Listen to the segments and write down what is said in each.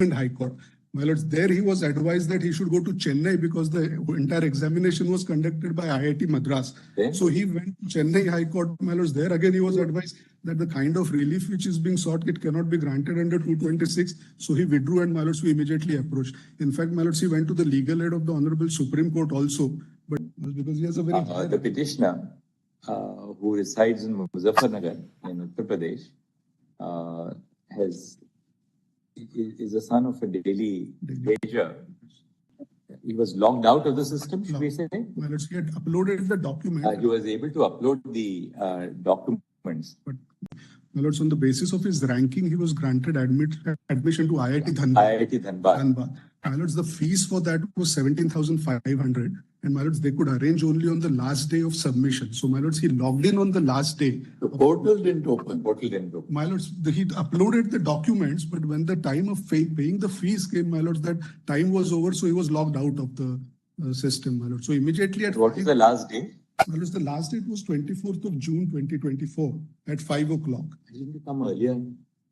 High Court. My lords, there he was advised that he should go to Chennai because the entire examination was conducted by IIT Madras. Okay. So he went to Chennai High Court. My lords, there again he was advised that the kind of relief which is being sought, it cannot be granted under 226. So he withdrew, and my lords, we immediately approached. In fact, my lords, he went to the legal aid of the Honorable Supreme Court also, but because he has a very the petitioner who resides in Muzaffarnagar in Uttar Pradesh is a son of a daily wager. He was logged out of the system, should we say? Well, he had uploaded the document. He was able to upload the documents. But, my lords, on the basis of his ranking, he was granted admission to IIT Dhanbad. IIT Dhanbad. My lords, the fees for that was 17,500. And my lords, they could arrange only on the last day of submission. So my lords, he logged in on the last day. The portal didn't open. My lords, he uploaded the documents, but when the time of paying the fees came, my lords, that time was over. So he was logged out of the system, my lords. So immediately at What is the last day? My lords, the last date was 24th of June, 2024 at 5 o'clock. Didn't you come earlier?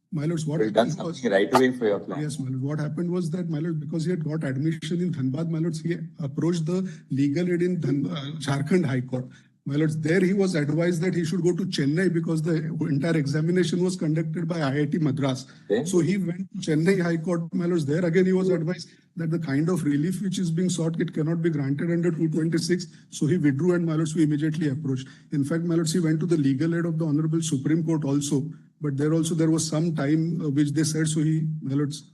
My lords, what You've done something right away for your client. Yes, my lord. What happened was that, my lord, because he had got admission in Dhanbad, my lords, he approached the legal aid in Jharkhand High Court. My lords, there he was advised that he should go to Chennai because the entire examination was conducted by IIT Madras. Okay. So he went to Chennai High Court. My lords, there again he was advised that the kind of relief which is being sought, it cannot be granted under 226. So he withdrew, and my lords, we immediately approached. In fact, my lords, he went to the legal aid of the Honorable Supreme Court also. But there was some time which they said, so he, my lords,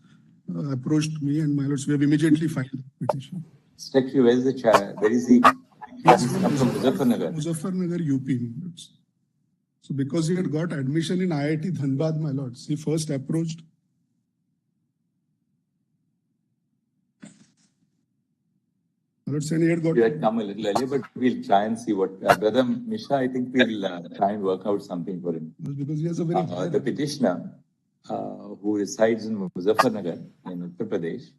approached me, and my lords, we have immediately filed the petition. Strictly, where is the child? Where is he? He's come from Muzaffarnagar. Muzaffarnagar, UP, my lords. So because he had got admission in IIT Dhanbad, my lords, he first approached. My lords, and he had got. You had come a little earlier, but we'll try and see what. Brother Mishra, I think we'll try and work out something for him. Because he has a very. The petitioner who resides in Muzaffarnagar in Uttar Pradesh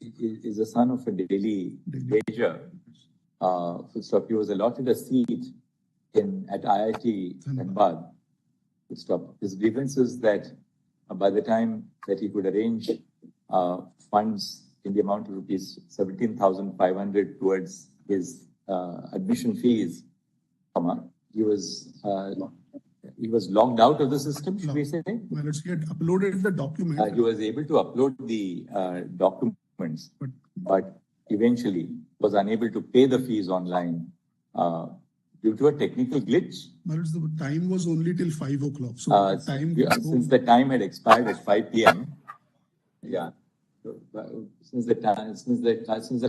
is a son of a daily wager. He was allotted a seat at IIT Dhanbad. His grievance is that by the time that he could arrange funds in the amount of rupees 17,500 towards his admission fees, he was logged out of the system, should we say? Well, he had uploaded the document. He was able to upload the documents, but eventually was unable to pay the fees online due to a technical glitch. Well, the time was only till 5 o'clock. So since the time had expired at 5 p.m. Yeah. Since the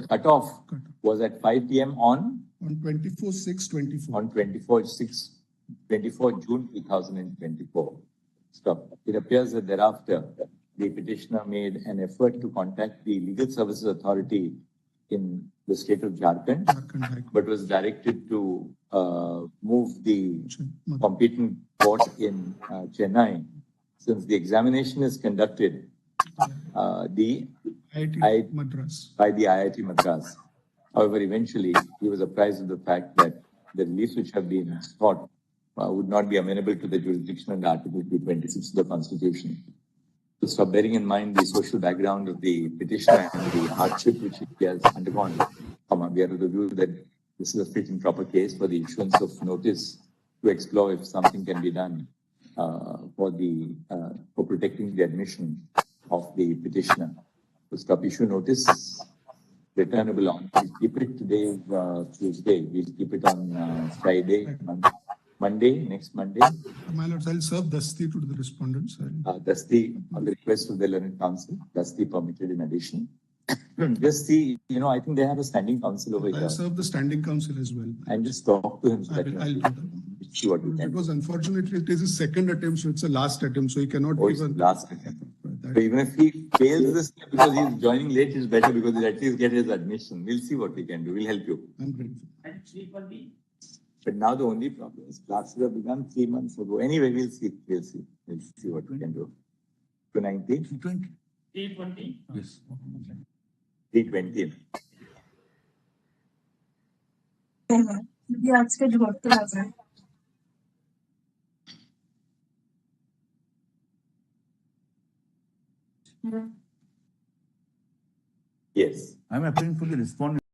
cutoff was at 5 p.m. on 24/6/24. On 24 June 2024. It appears that thereafter the petitioner made an effort to contact the Legal Services Authority in the state of Jharkhand, but was directed to move the competent court in Chennai. Since the examination is conducted by the IIT Madras. However, eventually he was apprised of the fact that the reliefs which have been sought would not be amenable to the jurisdiction under Article 226 of the Constitution. So, bearing in mind the social background of the petitioner and the hardship which he has undergone, we are of the view that this is a fit and proper case for the issuance of notice to explore if something can be done for protecting the admission of the petitioner. So, issue notice returnable on. We'll keep it today, Tuesday. We'll keep it on Friday, next Monday. My lords, I'll serve Dasti to the respondents. Dasti, on the request of the Learned Council, Dasti permitted in addition. Just see, I think they have a standing council over here. I'll serve the standing council as well. And just talk to him. So I'll do that. See what we can. Because unfortunately, it is his second attempt, so it's a last attempt, so he cannot even. Last attempt. So even if he fails this because he's joining late, it's better because he'll at least get his admission. We'll see what we can do. We'll help you. I'm grateful. But now the only problem is classes have begun 3 months ago. Anyway, we'll see. We'll see what we can do. 290? 320? Yes. 320. आज के जो वक्त लग रहा है Yes. I'm appearing for the respondent.